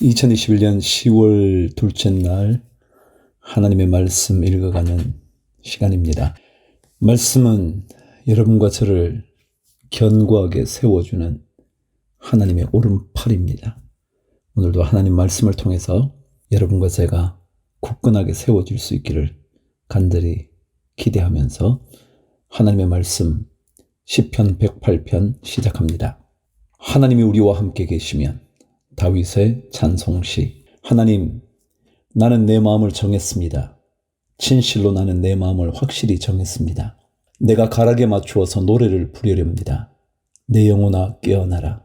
2021년 10월 둘째 날 하나님의 말씀 읽어가는 시간입니다. 말씀은 여러분과 저를 견고하게 세워주는 하나님의 오른팔입니다. 오늘도 하나님 말씀을 통해서 여러분과 제가 굳건하게 세워질 수 있기를 간절히 기대하면서 하나님의 말씀 시편 108편 시작합니다. 하나님이 우리와 함께 계시면. 다윗의 찬송시. 하나님, 나는 내 마음을 정했습니다. 진실로 나는 내 마음을 확실히 정했습니다. 내가 가락에 맞추어서 노래를 부르렵니다. 내 영혼아 깨어나라.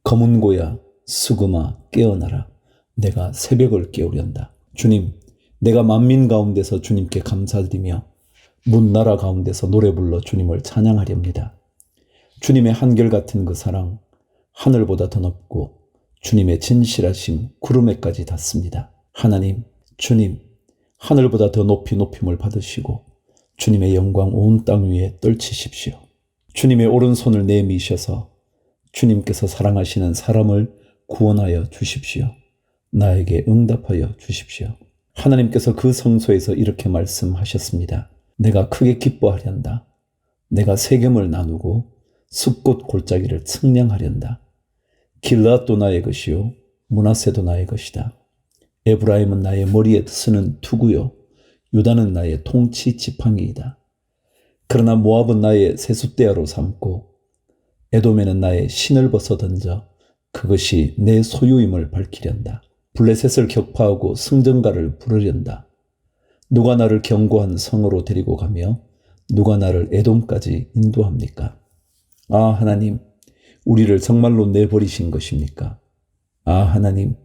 검은 고야 수금아 깨어나라. 내가 새벽을 깨우련다. 주님, 내가 만민 가운데서 주님께 감사드리며 문 나라 가운데서 노래 불러 주님을 찬양하렵니다. 주님의 한결같은 그 사랑, 하늘보다 더 높고 주님의 진실하심 구름에까지 닿습니다. 하나님, 주님, 하늘보다 더 높이 높임을 받으시고 주님의 영광 온 땅 위에 떨치십시오. 주님의 오른손을 내미셔서 주님께서 사랑하시는 사람을 구원하여 주십시오. 나에게 응답하여 주십시오. 하나님께서 그 성소에서 이렇게 말씀하셨습니다. 내가 크게 기뻐하련다. 내가 세겜을 나누고 숲꽃 골짜기를 측량하련다. 길앗도 나의 것이요 므낫세도 나의 것이다. 에브라임은 나의 머리에 쓰는 투구요 유다는 나의 통치 지팡이이다. 그러나 모압은 나의 세숫대야로 삼고 에돔에는 나의 신을 벗어 던져 그것이 내 소유임을 밝히련다. 블레셋을 격파하고 승전가를 부르련다. 누가 나를 견고한 성으로 데리고 가며 누가 나를 에돔까지 인도합니까? 아, 하나님, 우리를 정말로 내버리신 것입니까? 아, 하나님,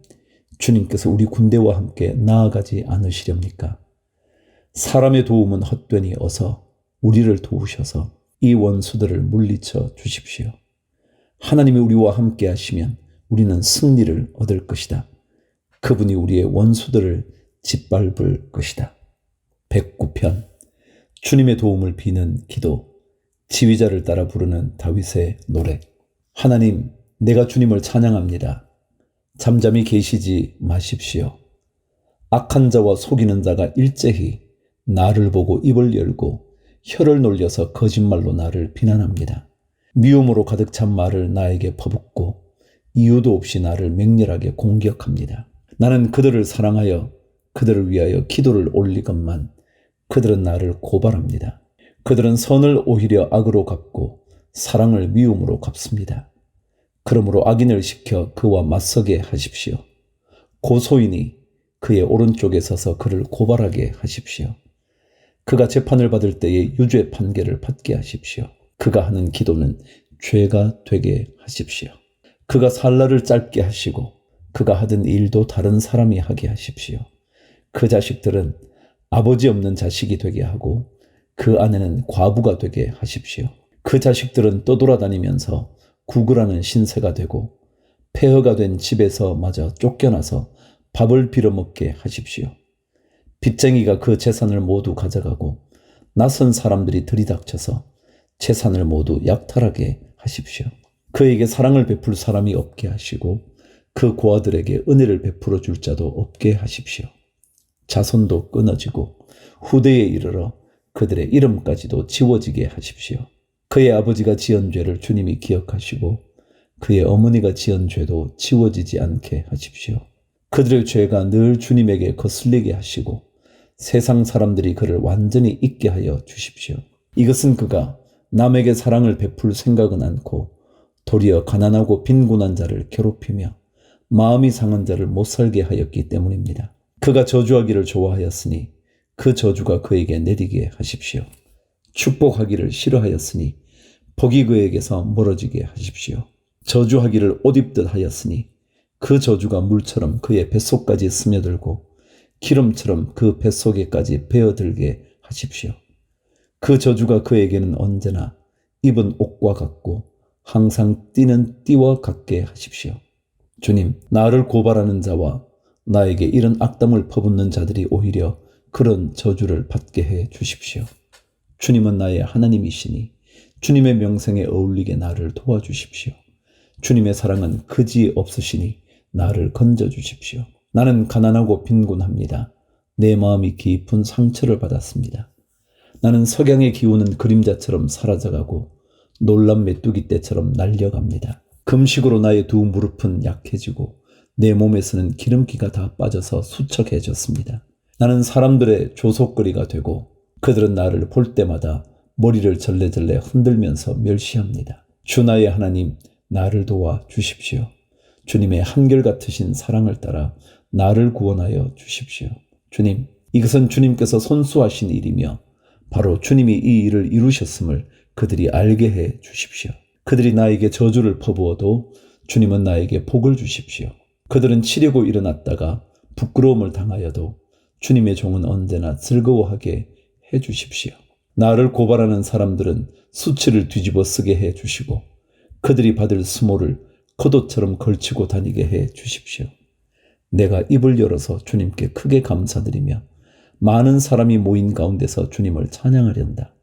주님께서 우리 군대와 함께 나아가지 않으시렵니까? 사람의 도움은 헛되니 어서 우리를 도우셔서 이 원수들을 물리쳐 주십시오. 하나님이 우리와 함께 하시면 우리는 승리를 얻을 것이다. 그분이 우리의 원수들을 짓밟을 것이다. 109편 주님의 도움을 비는 기도. 지휘자를 따라 부르는 다윗의 노래. 하나님, 내가 주님을 찬양합니다. 잠잠히 계시지 마십시오. 악한 자와 속이는 자가 일제히 나를 보고 입을 열고 혀를 놀려서 거짓말로 나를 비난합니다. 미움으로 가득 찬 말을 나에게 퍼붓고 이유도 없이 나를 맹렬하게 공격합니다. 나는 그들을 사랑하여 그들을 위하여 기도를 올리건만 그들은 나를 고발합니다. 그들은 선을 오히려 악으로 갚고 사랑을 미움으로 갚습니다. 그러므로 악인을 시켜 그와 맞서게 하십시오. 고소인이 그의 오른쪽에 서서 그를 고발하게 하십시오. 그가 재판을 받을 때에 유죄 판결을 받게 하십시오. 그가 하는 기도는 죄가 되게 하십시오. 그가 살 날을 짧게 하시고 그가 하던 일도 다른 사람이 하게 하십시오. 그 자식들은 아버지 없는 자식이 되게 하고 그 아내는 과부가 되게 하십시오. 그 자식들은 떠돌아다니면서 구걸하는 신세가 되고 폐허가 된 집에서 마저 쫓겨나서 밥을 빌어먹게 하십시오. 빚쟁이가 그 재산을 모두 가져가고 낯선 사람들이 들이닥쳐서 재산을 모두 약탈하게 하십시오. 그에게 사랑을 베풀 사람이 없게 하시고 그 고아들에게 은혜를 베풀어 줄 자도 없게 하십시오. 자손도 끊어지고 후대에 이르러 그들의 이름까지도 지워지게 하십시오. 그의 아버지가 지은 죄를 주님이 기억하시고 그의 어머니가 지은 죄도 지워지지 않게 하십시오. 그들의 죄가 늘 주님에게 거슬리게 하시고 세상 사람들이 그를 완전히 잊게 하여 주십시오. 이것은 그가 남에게 사랑을 베풀 생각은 않고 도리어 가난하고 빈곤한 자를 괴롭히며 마음이 상한 자를 못 살게 하였기 때문입니다. 그가 저주하기를 좋아하였으니 그 저주가 그에게 내리게 하십시오. 축복하기를 싫어하였으니 복이 그에게서 멀어지게 하십시오. 저주하기를 옷 입듯 하였으니 그 저주가 물처럼 그의 뱃속까지 스며들고 기름처럼 그 뱃속에까지 베어들게 하십시오. 그 저주가 그에게는 언제나 입은 옷과 같고 항상 띠는 띠와 같게 하십시오. 주님, 나를 고발하는 자와 나에게 이런 악담을 퍼붓는 자들이 오히려 그런 저주를 받게 해 주십시오. 주님은 나의 하나님이시니 주님의 명성에 어울리게 나를 도와주십시오. 주님의 사랑은 그지 없으시니 나를 건져주십시오. 나는 가난하고 빈곤합니다. 내 마음이 깊은 상처를 받았습니다. 나는 석양의 기운은 그림자처럼 사라져가고 놀란 메뚜기 떼처럼 날려갑니다. 금식으로 나의 두 무릎은 약해지고 내 몸에서는 기름기가 다 빠져서 수척해졌습니다. 나는 사람들의 조속거리가 되고 그들은 나를 볼 때마다 머리를 절레절레 흔들면서 멸시합니다. 주 나의 하나님, 나를 도와 주십시오. 주님의 한결같으신 사랑을 따라 나를 구원하여 주십시오. 주님, 이것은 주님께서 손수하신 일이며 바로 주님이 이 일을 이루셨음을 그들이 알게 해 주십시오. 그들이 나에게 저주를 퍼부어도 주님은 나에게 복을 주십시오. 그들은 치려고 일어났다가 부끄러움을 당하여도 주님의 종은 언제나 즐거워하게 해 주십시오. 나를 고발하는 사람들은 수치를 뒤집어 쓰게 해 주시고 그들이 받을 수모를 겉옷처럼 걸치고 다니게 해 주십시오. 내가 입을 열어서 주님께 크게 감사드리며 많은 사람이 모인 가운데서 주님을 찬양하련다.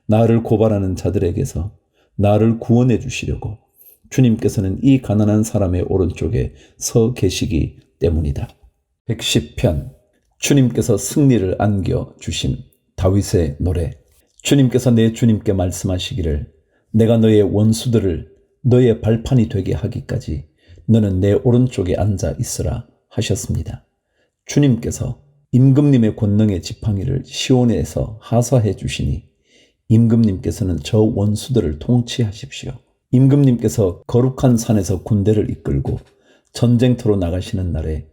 나를 고발하는 자들에게서 나를 구원해 주시려고 주님께서는 이 가난한 사람의 오른쪽에 서 계시기 때문이다. 110편 주님께서 승리를 안겨 주심. 다윗의 노래. 주님께서 내 주님께 말씀하시기를 내가 너의 원수들을 너의 발판이 되게 하기까지 너는 내 오른쪽에 앉아 있으라 하셨습니다. 주님께서 임금님의 권능의 지팡이를 시온에서 하사해 주시니 임금님께서는 저 원수들을 통치하십시오. 임금님께서 거룩한 산에서 군대를 이끌고 전쟁터로 나가시는 날에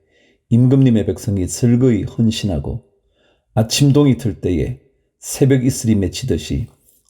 임금님의 백성이 슬그이 헌신하고 아침동이 들 때에 새벽 이슬이 맺히듯이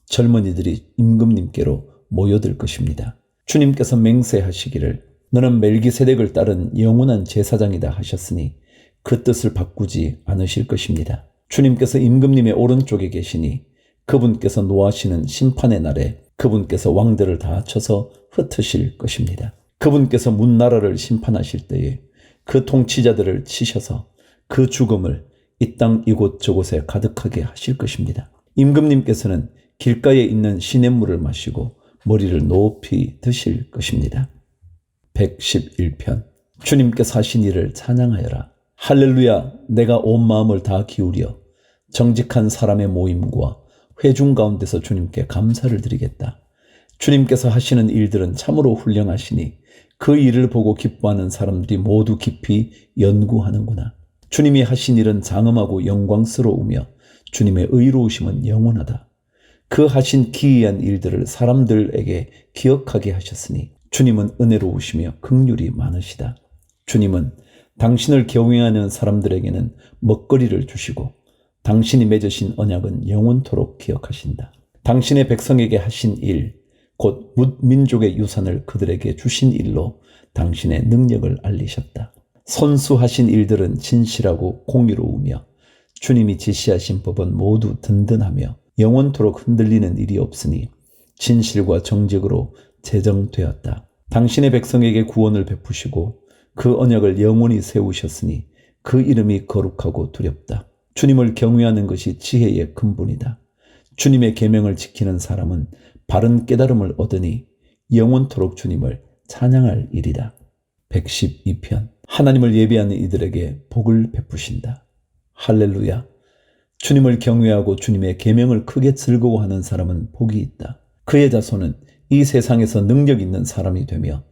젊은이들이 임금님께로 모여들 것입니다. 주님께서 맹세하시기를 너는 멜기세덱을 따른 영원한 제사장이다 하셨으니 그 뜻을 바꾸지 않으실 것입니다. 주님께서 임금님의 오른쪽에 계시니 그분께서 노하시는 심판의 날에 그분께서 왕들을 다 쳐서 흩으실 것입니다. 그분께서 문나라를 심판하실 때에 그 통치자들을 치셔서 그 죽음을 이 땅 이곳저곳에 가득하게 하실 것입니다. 임금님께서는 길가에 있는 시냇물을 마시고 머리를 높이 드실 것입니다. 111편 주님께서 하신 일을 찬양하여라. 할렐루야. 내가 온 마음을 다 기울여 정직한 사람의 모임과 회중 가운데서 주님께 감사를 드리겠다. 주님께서 하시는 일들은 참으로 훌륭하시니 그 일을 보고 기뻐하는 사람들이 모두 깊이 연구하는구나. 주님이 하신 일은 장엄하고 영광스러우며 주님의 의로우심은 영원하다. 그 하신 기이한 일들을 사람들에게 기억하게 하셨으니 주님은 은혜로우시며 긍휼이 많으시다. 주님은 당신을 경외하는 사람들에게는 먹거리를 주시고 당신이 맺으신 언약은 영원토록 기억하신다. 당신의 백성에게 하신 일, 곧 민족의 유산을 그들에게 주신 일로 당신의 능력을 알리셨다. 선수하신 일들은 진실하고 공의로우며 주님이 지시하신 법은 모두 든든하며 영원토록 흔들리는 일이 없으니 진실과 정직으로 제정되었다. 당신의 백성에게 구원을 베푸시고 그 언약을 영원히 세우셨으니 그 이름이 거룩하고 두렵다. 주님을 경외하는 것이 지혜의 근본이다. 주님의 계명을 지키는 사람은 바른 깨달음을 얻으니 영원토록 주님을 찬양할 일이다. 112편 하나님을 예배하는 이들에게 복을 베푸신다. 할렐루야. 주님을 경외하고 주님의 계명을 크게 즐거워하는 사람은 복이 있다. 그의 자손은 이 세상에서 능력 있는 사람이 되며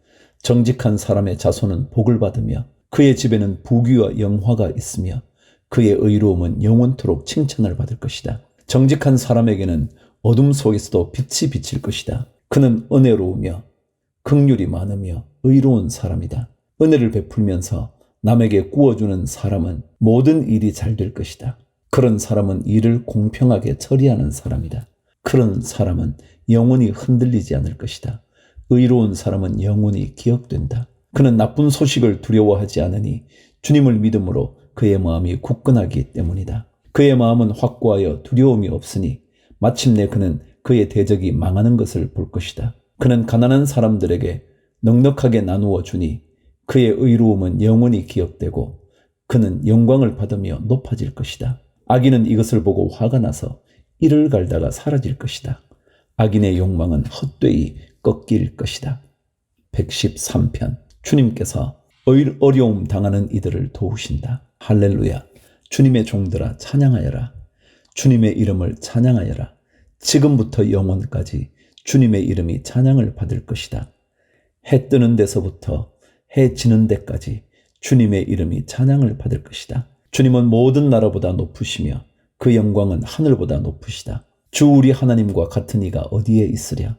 정직한 사람의 자손은 복을 받으며 그의 집에는 부귀와 영화가 있으며 그의 의로움은 영원토록 칭찬을 받을 것이다. 정직한 사람에게는 어둠 속에서도 빛이 비칠 것이다. 그는 은혜로우며 긍휼이 많으며 의로운 사람이다. 은혜를 베풀면서 남에게 구워주는 사람은 모든 일이 잘 될 것이다. 그런 사람은 일을 공평하게 처리하는 사람이다. 그런 사람은 영원히 흔들리지 않을 것이다. 의로운 사람은 영원히 기억된다. 그는 나쁜 소식을 두려워하지 않으니 주님을 믿음으로 그의 마음이 굳건하기 때문이다. 그의 마음은 확고하여 두려움이 없으니 마침내 그는 그의 대적이 망하는 것을 볼 것이다. 그는 가난한 사람들에게 넉넉하게 나누어 주니 그의 의로움은 영원히 기억되고 그는 영광을 받으며 높아질 것이다. 악인은 이것을 보고 화가 나서 이를 갈다가 사라질 것이다. 악인의 욕망은 헛되이 꺾일 것이다. 113편 주님께서 어려움 당하는 이들을 도우신다. 할렐루야. 주님의 종들아 찬양하여라. 주님의 이름을 찬양하여라. 지금부터 영원까지 주님의 이름이 찬양을 받을 것이다. 해 뜨는 데서부터 해 지는 데까지 주님의 이름이 찬양을 받을 것이다. 주님은 모든 나라보다 높으시며 그 영광은 하늘보다 높으시다. 주 우리 하나님과 같은 이가 어디에 있으랴.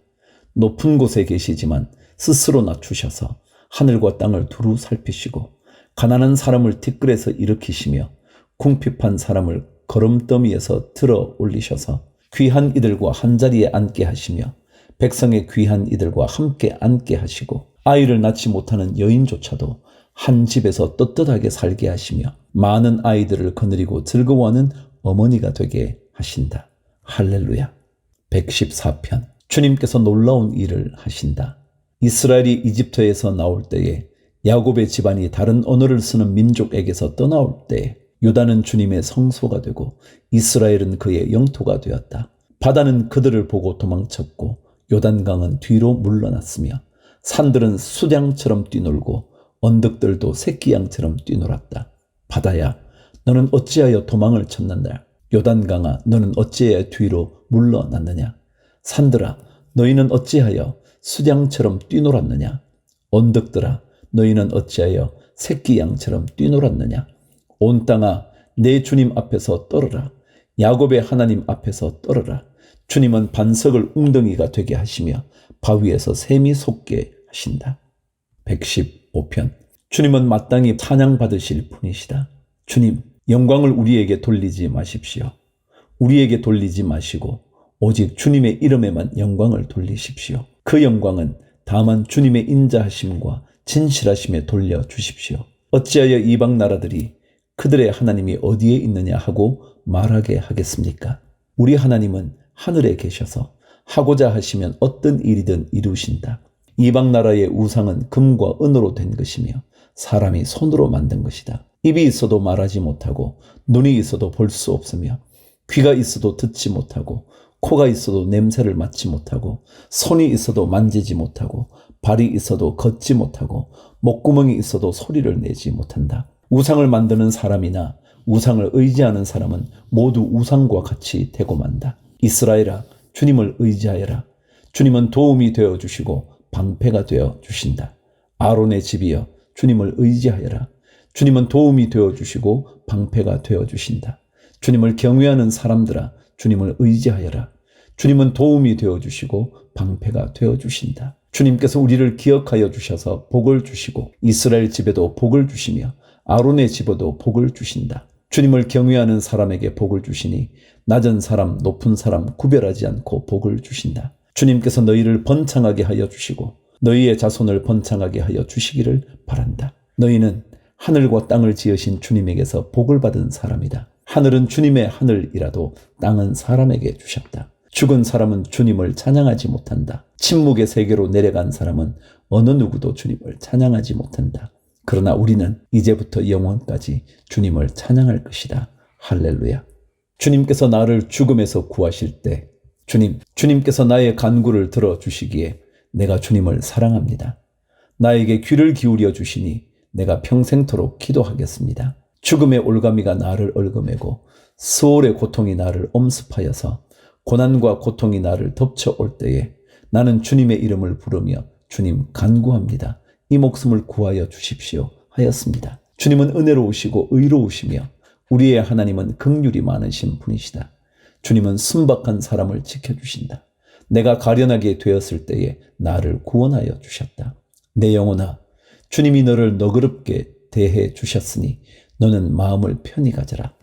높은 곳에 계시지만 스스로 낮추셔서 하늘과 땅을 두루 살피시고 가난한 사람을 티끌에서 일으키시며 궁핍한 사람을 거름더미에서 들어 올리셔서 귀한 이들과 한자리에 앉게 하시며 백성의 귀한 이들과 함께 앉게 하시고 아이를 낳지 못하는 여인조차도 한 집에서 떳떳하게 살게 하시며 많은 아이들을 거느리고 즐거워하는 어머니가 되게 하신다. 할렐루야. 114편. 주님께서 놀라운 일을 하신다. 이스라엘이 이집트에서 나올 때에 야곱의 집안이 다른 언어를 쓰는 민족에게서 떠나올 때에 유다는 주님의 성소가 되고 이스라엘은 그의 영토가 되었다. 바다는 그들을 보고 도망쳤고 요단강은 뒤로 물러났으며 산들은 수량처럼 뛰놀고 언덕들도 새끼양처럼 뛰놀았다. 바다야, 너는 어찌하여 도망을 쳤느냐? 요단강아, 너는 어찌하여 뒤로 물러났느냐? 산들아, 너희는 어찌하여 수량처럼 뛰놀았느냐? 언덕들아, 너희는 어찌하여 새끼양처럼 뛰놀았느냐? 온 땅아, 내 주님 앞에서 떨어라. 야곱의 하나님 앞에서 떨어라. 주님은 반석을 웅덩이가 되게 하시며 바위에서 샘이 솟게 하신다. 115편. 주님은 마땅히 찬양받으실 분이시다. 주님, 영광을 우리에게 돌리지 마십시오. 우리에게 돌리지 마시고 오직 주님의 이름에만 영광을 돌리십시오. 그 영광은 다만 주님의 인자하심과 진실하심에 돌려주십시오. 어찌하여 이방 나라들이 그들의 하나님이 어디에 있느냐 하고 말하게 하겠습니까? 우리 하나님은 하늘에 계셔서 하고자 하시면 어떤 일이든 이루신다. 이방 나라의 우상은 금과 은으로 된 것이며 사람이 손으로 만든 것이다. 입이 있어도 말하지 못하고 눈이 있어도 볼 수 없으며 귀가 있어도 듣지 못하고 코가 있어도 냄새를 맡지 못하고 손이 있어도 만지지 못하고 발이 있어도 걷지 못하고 목구멍이 있어도 소리를 내지 못한다. 우상을 만드는 사람이나 우상을 의지하는 사람은 모두 우상과 같이 되고 만다. 이스라엘아, 주님을 의지하여라. 주님은 도움이 되어주시고 방패가 되어주신다. 아론의 집이여, 주님을 의지하여라. 주님은 도움이 되어주시고 방패가 되어주신다. 주님을 경외하는 사람들아, 주님을 의지하여라. 주님은 도움이 되어주시고 방패가 되어주신다. 주님께서 우리를 기억하여 주셔서 복을 주시고 이스라엘 집에도 복을 주시며 아론의 집에도 복을 주신다. 주님을 경외하는 사람에게 복을 주시니 낮은 사람, 높은 사람 구별하지 않고 복을 주신다. 주님께서 너희를 번창하게 하여 주시고 너희의 자손을 번창하게 하여 주시기를 바란다. 너희는 하늘과 땅을 지으신 주님에게서 복을 받은 사람이다. 하늘은 주님의 하늘이라도 땅은 사람에게 주셨다. 죽은 사람은 주님을 찬양하지 못한다. 침묵의 세계로 내려간 사람은 어느 누구도 주님을 찬양하지 못한다. 그러나 우리는 이제부터 영원까지 주님을 찬양할 것이다. 할렐루야. 주님께서 나를 죽음에서 구하실 때 주님께서 나의 간구를 들어주시기에 내가 주님을 사랑합니다. 나에게 귀를 기울여 주시니 내가 평생토록 기도하겠습니다. 죽음의 올가미가 나를 얽어매고 수월의 고통이 나를 엄습하여서 고난과 고통이 나를 덮쳐올 때에 나는 주님의 이름을 부르며 주님 간구합니다. 이 목숨을 구하여 주십시오 하였습니다. 주님은 은혜로우시고 의로우시며 우리의 하나님은 긍휼이 많으신 분이시다. 주님은 순박한 사람을 지켜주신다. 내가 가련하게 되었을 때에 나를 구원하여 주셨다. 내 영혼아, 주님이 너를 너그럽게 대해 주셨으니 너는 마음을 편히 가져라.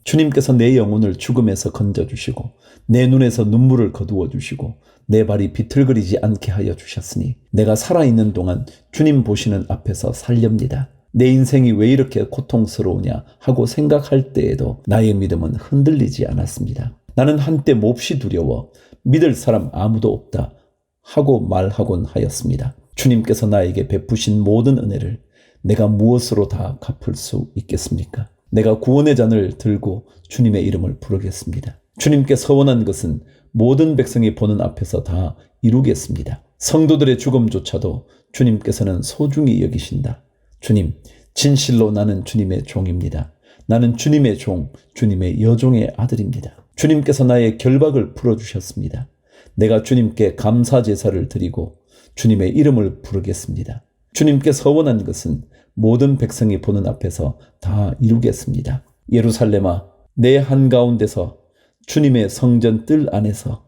주님께서 내 영혼을 죽음에서 건져주시고 내 눈에서 눈물을 거두어 주시고 내 발이 비틀거리지 않게 하여 주셨으니 내가 살아있는 동안 주님 보시는 앞에서 살렵니다. 내 인생이 왜 이렇게 고통스러우냐 하고 생각할 때에도 나의 믿음은 흔들리지 않았습니다. 나는 한때 몹시 두려워 믿을 사람 아무도 없다 하고 말하곤 하였습니다. 주님께서 나에게 베푸신 모든 은혜를 내가 무엇으로 다 갚을 수 있겠습니까? 내가 구원의 잔을 들고 주님의 이름을 부르겠습니다. 주님께 서원한 것은 모든 백성이 보는 앞에서 다 이루겠습니다. 성도들의 죽음조차도 주님께서는 소중히 여기신다. 주님, 진실로 나는 주님의 종입니다. 나는 주님의 종, 주님의 여종의 아들입니다. 주님께서 나의 결박을 풀어주셨습니다. 내가 주님께 감사 제사를 드리고 주님의 이름을 부르겠습니다. 주님께서 원한 것은 모든 백성이 보는 앞에서 다 이루겠습니다. 예루살렘아, 내 한가운데서 주님의 성전 뜰 안에서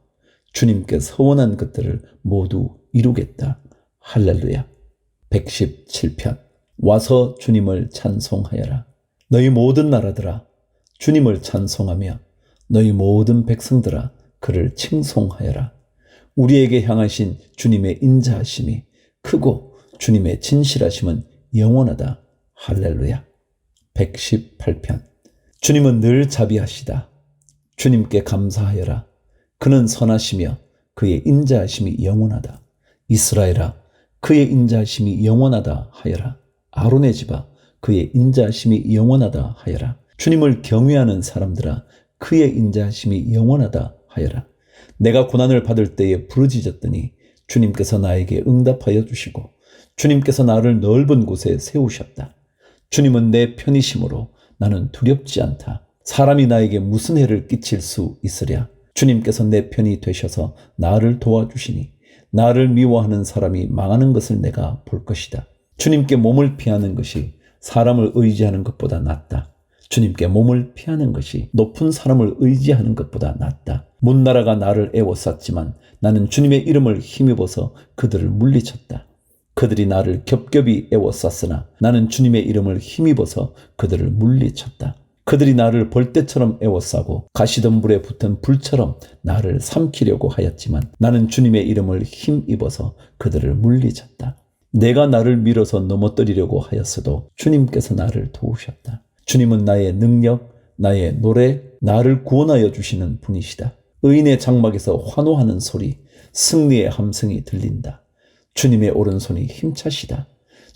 주님께서 원한 것들을 모두 이루겠다. 할렐루야. 117편. 와서 주님을 찬송하여라. 너희 모든 나라들아 주님을 찬송하며 너희 모든 백성들아 그를 칭송하여라. 우리에게 향하신 주님의 인자하심이 크고 주님의 진실하심은 영원하다. 할렐루야. 118편. 주님은 늘 자비하시다. 주님께 감사하여라. 그는 선하시며 그의 인자하심이 영원하다. 이스라엘아, 그의 인자하심이 영원하다 하여라. 아론의 집아, 그의 인자하심이 영원하다 하여라. 주님을 경외하는 사람들아, 그의 인자하심이 영원하다 하여라. 내가 고난을 받을 때에 부르짖었더니 주님께서 나에게 응답하여 주시고 주님께서 나를 넓은 곳에 세우셨다. 주님은 내 편이심으로 나는 두렵지 않다. 사람이 나에게 무슨 해를 끼칠 수 있으랴. 주님께서 내 편이 되셔서 나를 도와주시니 나를 미워하는 사람이 망하는 것을 내가 볼 것이다. 주님께 몸을 피하는 것이 사람을 의지하는 것보다 낫다. 주님께 몸을 피하는 것이 높은 사람을 의지하는 것보다 낫다. 문나라가 나를 애워쌌지만 나는 주님의 이름을 힘입어서 그들을 물리쳤다. 그들이 나를 겹겹이 애워쌌으나 나는 주님의 이름을 힘입어서 그들을 물리쳤다. 그들이 나를 벌떼처럼 애워싸고 가시덤불에 붙은 불처럼 나를 삼키려고 하였지만 나는 주님의 이름을 힘입어서 그들을 물리쳤다. 내가 나를 밀어서 넘어뜨리려고 하였어도 주님께서 나를 도우셨다. 주님은 나의 능력, 나의 노래, 나를 구원하여 주시는 분이시다. 의인의 장막에서 환호하는 소리, 승리의 함성이 들린다. 주님의 오른손이 힘차시다.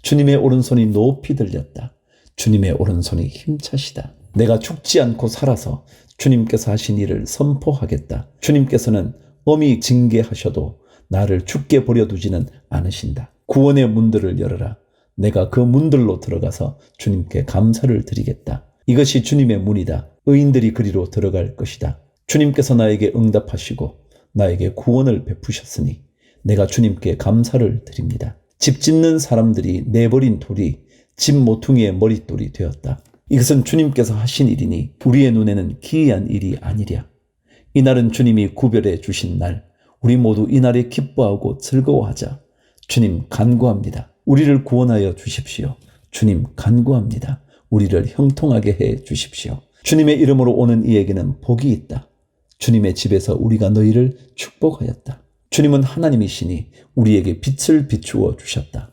주님의 오른손이 높이 들렸다. 주님의 오른손이 힘차시다. 내가 죽지 않고 살아서 주님께서 하신 일을 선포하겠다. 주님께서는 엄히 징계하셔도 나를 죽게 버려두지는 않으신다. 구원의 문들을 열어라. 내가 그 문들로 들어가서 주님께 감사를 드리겠다. 이것이 주님의 문이다. 의인들이 그리로 들어갈 것이다. 주님께서 나에게 응답하시고 나에게 구원을 베푸셨으니 내가 주님께 감사를 드립니다. 집 짓는 사람들이 내버린 돌이 집 모퉁이의 머릿돌이 되었다. 이것은 주님께서 하신 일이니 우리의 눈에는 기이한 일이 아니랴. 이날은 주님이 구별해 주신 날, 우리 모두 이날에 기뻐하고 즐거워하자. 주님 간구합니다. 우리를 구원하여 주십시오. 주님 간구합니다. 우리를 형통하게 해 주십시오. 주님의 이름으로 오는 이에게는 복이 있다. 주님의 집에서 우리가 너희를 축복하였다. 주님은 하나님이시니 우리에게 빛을 비추어 주셨다.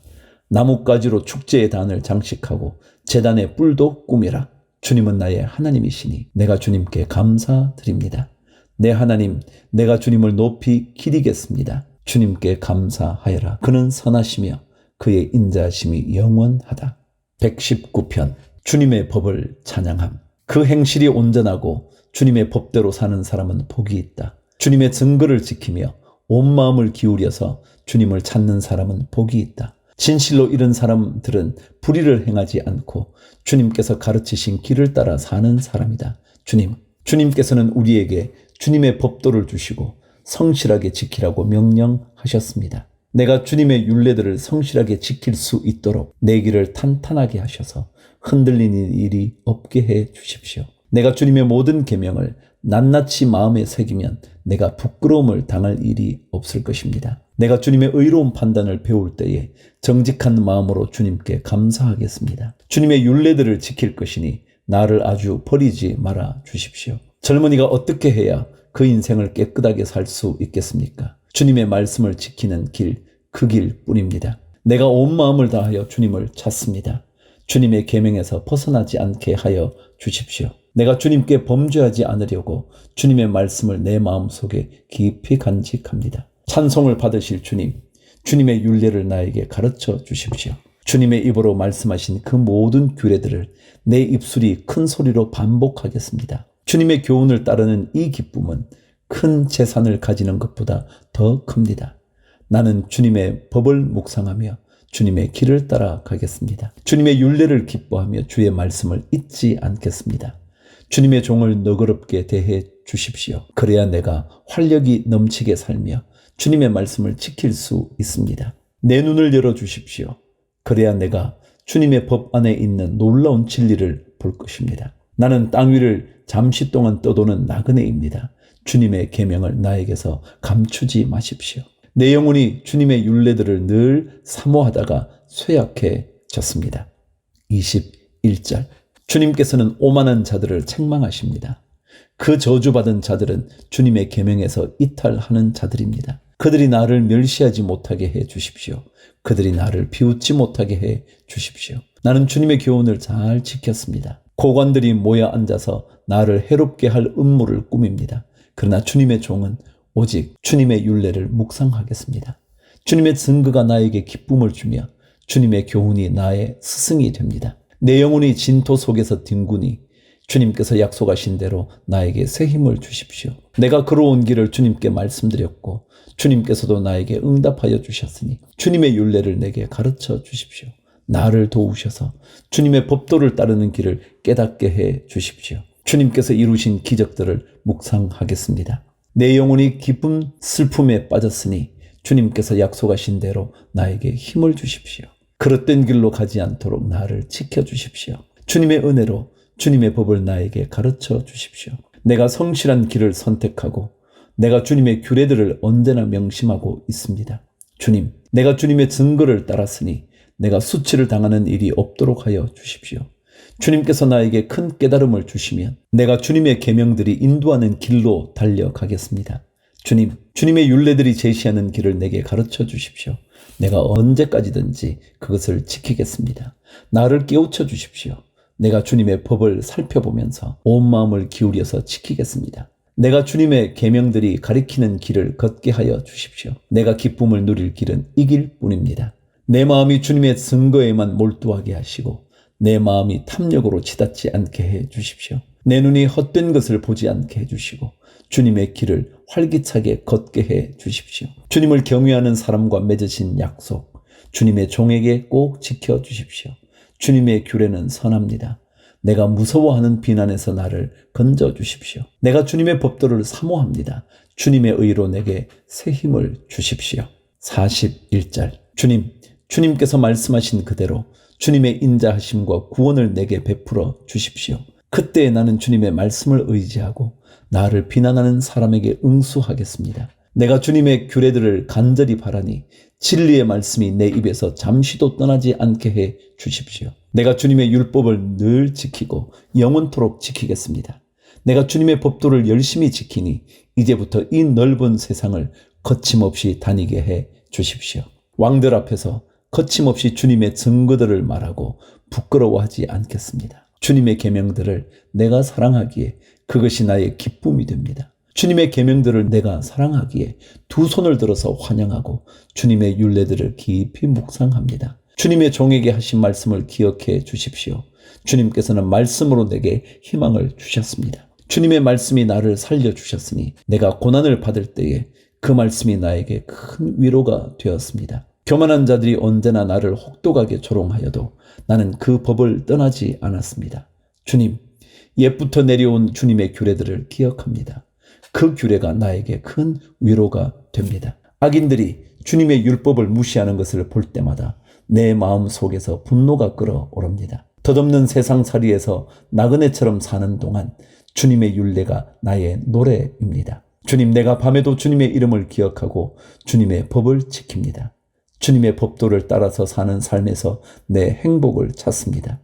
나뭇가지로 축제의 단을 장식하고 제단의 뿔도 꾸미라. 주님은 나의 하나님이시니 내가 주님께 감사드립니다. 내 하나님, 내가 주님을 높이 기리겠습니다. 주님께 감사하여라. 그는 선하시며 그의 인자하심이 영원하다. 119편. 주님의 법을 찬양함. 그 행실이 온전하고 주님의 법대로 사는 사람은 복이 있다. 주님의 증거를 지키며 온 마음을 기울여서 주님을 찾는 사람은 복이 있다. 진실로 이런 사람들은 불의를 행하지 않고 주님께서 가르치신 길을 따라 사는 사람이다. 주님께서는 우리에게 주님의 법도를 주시고 성실하게 지키라고 명령하셨습니다. 내가 주님의 율례들을 성실하게 지킬 수 있도록 내 길을 탄탄하게 하셔서 흔들리는 일이 없게 해 주십시오. 내가 주님의 모든 계명을 낱낱이 마음에 새기면 내가 부끄러움을 당할 일이 없을 것입니다. 내가 주님의 의로운 판단을 배울 때에 정직한 마음으로 주님께 감사하겠습니다. 주님의 율례들을 지킬 것이니 나를 아주 버리지 말아 주십시오. 젊은이가 어떻게 해야 그 인생을 깨끗하게 살 수 있겠습니까? 주님의 말씀을 지키는 길, 그 길뿐입니다. 내가 온 마음을 다하여 주님을 찾습니다. 주님의 계명에서 벗어나지 않게 하여 주십시오. 내가 주님께 범죄하지 않으려고 주님의 말씀을 내 마음속에 깊이 간직합니다. 찬송을 받으실 주님, 주님의 율례를 나에게 가르쳐 주십시오. 주님의 입으로 말씀하신 그 모든 규례들을 내 입술이 큰 소리로 반복하겠습니다. 주님의 교훈을 따르는 이 기쁨은 큰 재산을 가지는 것보다 더 큽니다. 나는 주님의 법을 묵상하며 주님의 길을 따라 가겠습니다. 주님의 율례를 기뻐하며 주의 말씀을 잊지 않겠습니다. 주님의 종을 너그럽게 대해 주십시오. 그래야 내가 활력이 넘치게 살며 주님의 말씀을 지킬 수 있습니다. 내 눈을 열어 주십시오. 그래야 내가 주님의 법 안에 있는 놀라운 진리를 볼 것입니다. 나는 땅 위를 잠시 동안 떠도는 나그네입니다. 주님의 계명을 나에게서 감추지 마십시오. 내 영혼이 주님의 율례들을 늘 사모하다가 쇠약해졌습니다. 21절. 주님께서는 오만한 자들을 책망하십니다. 그 저주받은 자들은 주님의 계명에서 이탈하는 자들입니다. 그들이 나를 멸시하지 못하게 해 주십시오. 그들이 나를 비웃지 못하게 해 주십시오. 나는 주님의 교훈을 잘 지켰습니다. 고관들이 모여 앉아서 나를 해롭게 할 음모를 꾸밉니다. 그러나 주님의 종은 오직 주님의 율례를 묵상하겠습니다. 주님의 증거가 나에게 기쁨을 주며 주님의 교훈이 나의 스승이 됩니다. 내 영혼이 진토 속에서 뒹구니 주님께서 약속하신 대로 나에게 새 힘을 주십시오. 내가 걸어온 길을 주님께 말씀드렸고 주님께서도 나에게 응답하여 주셨으니 주님의 율례를 내게 가르쳐 주십시오. 나를 도우셔서 주님의 법도를 따르는 길을 깨닫게 해 주십시오. 주님께서 이루신 기적들을 묵상하겠습니다. 내 영혼이 깊은 슬픔에 빠졌으니 주님께서 약속하신 대로 나에게 힘을 주십시오. 그릇된 길로 가지 않도록 나를 지켜주십시오. 주님의 은혜로 주님의 법을 나에게 가르쳐 주십시오. 내가 성실한 길을 선택하고 내가 주님의 규례들을 언제나 명심하고 있습니다. 주님, 내가 주님의 증거를 따랐으니 내가 수치를 당하는 일이 없도록 하여 주십시오. 주님께서 나에게 큰 깨달음을 주시면 내가 주님의 계명들이 인도하는 길로 달려가겠습니다. 주님, 주님의 율례들이 제시하는 길을 내게 가르쳐 주십시오. 내가 언제까지든지 그것을 지키겠습니다. 나를 깨우쳐 주십시오. 내가 주님의 법을 살펴보면서 온 마음을 기울여서 지키겠습니다. 내가 주님의 계명들이 가리키는 길을 걷게 하여 주십시오. 내가 기쁨을 누릴 길은 이 길뿐입니다. 내 마음이 주님의 증거에만 몰두하게 하시고 내 마음이 탐욕으로 치닫지 않게 해 주십시오. 내 눈이 헛된 것을 보지 않게 해 주시고 주님의 길을 활기차게 걷게 해 주십시오. 주님을 경외하는 사람과 맺으신 약속, 주님의 종에게 꼭 지켜 주십시오. 주님의 규례는 선합니다. 내가 무서워하는 비난에서 나를 건져 주십시오. 내가 주님의 법도를 사모합니다. 주님의 의로 내게 새 힘을 주십시오. 41절. 주님께서 말씀하신 그대로 주님의 인자하심과 구원을 내게 베풀어 주십시오. 그때 나는 주님의 말씀을 의지하고 나를 비난하는 사람에게 응수하겠습니다. 내가 주님의 규례들을 간절히 바라니 진리의 말씀이 내 입에서 잠시도 떠나지 않게 해 주십시오. 내가 주님의 율법을 늘 지키고 영원토록 지키겠습니다. 내가 주님의 법도를 열심히 지키니 이제부터 이 넓은 세상을 거침없이 다니게 해 주십시오. 왕들 앞에서 거침없이 주님의 증거들을 말하고 부끄러워하지 않겠습니다. 주님의 계명들을 내가 사랑하기에 그것이 나의 기쁨이 됩니다. 주님의 계명들을 내가 사랑하기에 두 손을 들어서 환영하고 주님의 율례들을 깊이 묵상합니다. 주님의 종에게 하신 말씀을 기억해 주십시오. 주님께서는 말씀으로 내게 희망을 주셨습니다. 주님의 말씀이 나를 살려주셨으니 내가 고난을 받을 때에 그 말씀이 나에게 큰 위로가 되었습니다. 교만한 자들이 언제나 나를 혹독하게 조롱하여도 나는 그 법을 떠나지 않았습니다. 주님, 옛부터 내려온 주님의 규례들을 기억합니다. 그 규례가 나에게 큰 위로가 됩니다. 악인들이 주님의 율법을 무시하는 것을 볼 때마다 내 마음 속에서 분노가 끓어오릅니다. 덧없는 세상살이에서 나그네처럼 사는 동안 주님의 율례가 나의 노래입니다. 주님, 내가 밤에도 주님의 이름을 기억하고 주님의 법을 지킵니다. 주님의 법도를 따라서 사는 삶에서 내 행복을 찾습니다.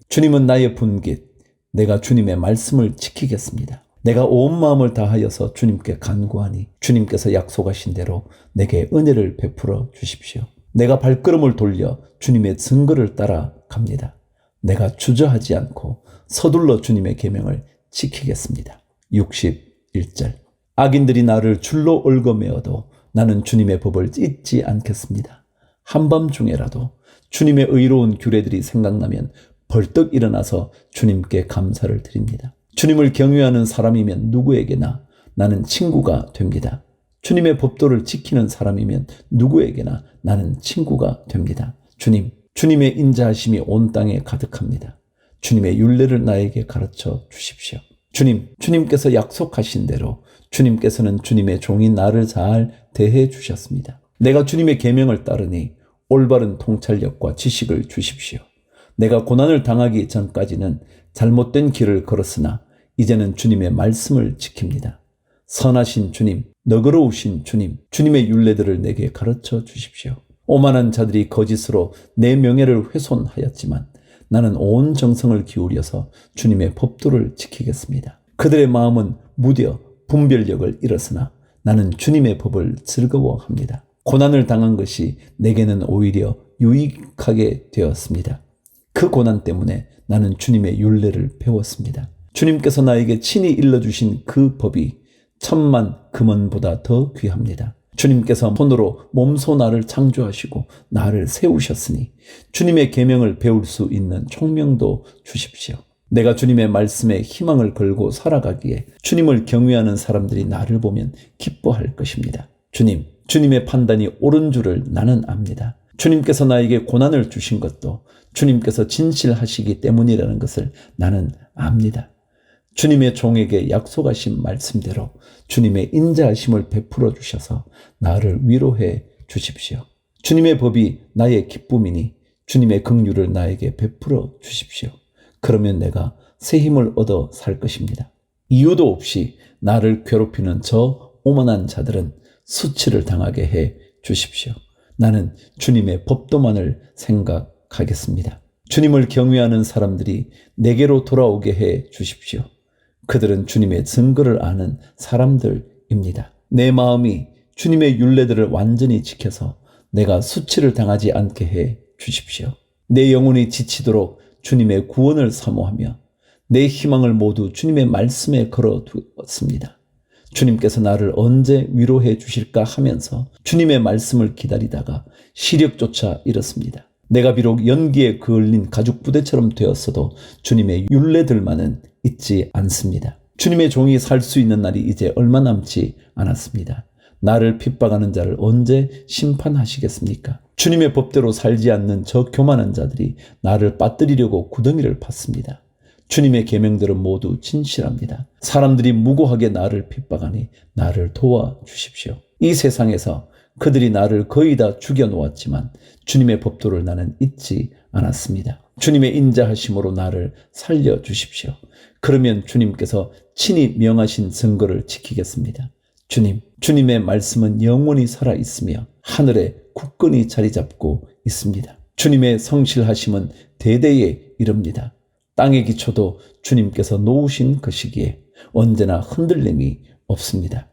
주님은 나의 분깃, 내가 주님의 말씀을 지키겠습니다. 내가 온 마음을 다하여서 주님께 간구하니 주님께서 약속하신 대로 내게 은혜를 베풀어 주십시오. 내가 발걸음을 돌려 주님의 증거를 따라 갑니다. 내가 주저하지 않고 서둘러 주님의 계명을 지키겠습니다. 61절. 악인들이 나를 줄로 얽어매어도 나는 주님의 법을 잊지 않겠습니다. 한밤중에라도 주님의 의로운 규례들이 생각나면 벌떡 일어나서 주님께 감사를 드립니다. 주님을 경외하는 사람이면 누구에게나 나는 친구가 됩니다. 주님의 법도를 지키는 사람이면 누구에게나 나는 친구가 됩니다. 주님, 주님의 인자하심이 온 땅에 가득합니다. 주님의 율례를 나에게 가르쳐 주십시오. 주님, 주님께서 약속하신 대로 주님께서는 주님의 종인 나를 잘 대해 주셨습니다. 내가 주님의 계명을 따르니 올바른 통찰력과 지식을 주십시오. 내가 고난을 당하기 전까지는 잘못된 길을 걸었으나 이제는 주님의 말씀을 지킵니다. 선하신 주님, 너그러우신 주님, 주님의 율례들을 내게 가르쳐 주십시오. 오만한 자들이 거짓으로 내 명예를 훼손하였지만 나는 온 정성을 기울여서 주님의 법도를 지키겠습니다. 그들의 마음은 무뎌 분별력을 잃었으나 나는 주님의 법을 즐거워합니다. 고난을 당한 것이 내게는 오히려 유익하게 되었습니다. 그 고난 때문에 나는 주님의 율례를 배웠습니다. 주님께서 나에게 친히 일러주신 그 법이 1000만 금원보다 더 귀합니다. 주님께서 손으로 몸소 나를 창조하시고 나를 세우셨으니 주님의 계명을 배울 수 있는 총명도 주십시오. 내가 주님의 말씀에 희망을 걸고 살아가기에 주님을 경외하는 사람들이 나를 보면 기뻐할 것입니다. 주님, 주님의 판단이 옳은 줄을 나는 압니다. 주님께서 나에게 고난을 주신 것도 주님께서 진실하시기 때문이라는 것을 나는 압니다. 주님의 종에게 약속하신 말씀대로 주님의 인자하심을 베풀어 주셔서 나를 위로해 주십시오. 주님의 법이 나의 기쁨이니 주님의 긍휼을 나에게 베풀어 주십시오. 그러면 내가 새 힘을 얻어 살 것입니다. 이유도 없이 나를 괴롭히는 저 오만한 자들은 수치를 당하게 해 주십시오. 나는 주님의 법도만을 생각하겠습니다. 주님을 경외하는 사람들이 내게로 돌아오게 해 주십시오. 그들은 주님의 증거를 아는 사람들입니다. 내 마음이 주님의 율례들을 완전히 지켜서 내가 수치를 당하지 않게 해 주십시오. 내 영혼이 지치도록 주님의 구원을 사모하며 내 희망을 모두 주님의 말씀에 걸어두었습니다. 주님께서 나를 언제 위로해 주실까 하면서 주님의 말씀을 기다리다가 시력조차 잃었습니다. 내가 비록 연기에 그을린 가죽부대처럼 되었어도 주님의 율례들만은 잊지 않습니다. 주님의 종이 살 수 있는 날이 이제 얼마 남지 않았습니다. 나를 핍박하는 자를 언제 심판하시겠습니까? 주님의 법대로 살지 않는 저 교만한 자들이 나를 빠뜨리려고 구덩이를 팠습니다. 주님의 계명들은 모두 진실합니다. 사람들이 무고하게 나를 핍박하니 나를 도와주십시오. 이 세상에서 그들이 나를 거의 다 죽여놓았지만 주님의 법도를 나는 잊지 않았습니다. 주님의 인자하심으로 나를 살려주십시오. 그러면 주님께서 친히 명하신 증거를 지키겠습니다. 주님, 주님의 말씀은 영원히 살아있으며 하늘에 굳건히 자리 잡고 있습니다. 주님의 성실하심은 대대에 이릅니다. 땅의 기초도 주님께서 놓으신 것이기에 언제나 흔들림이 없습니다.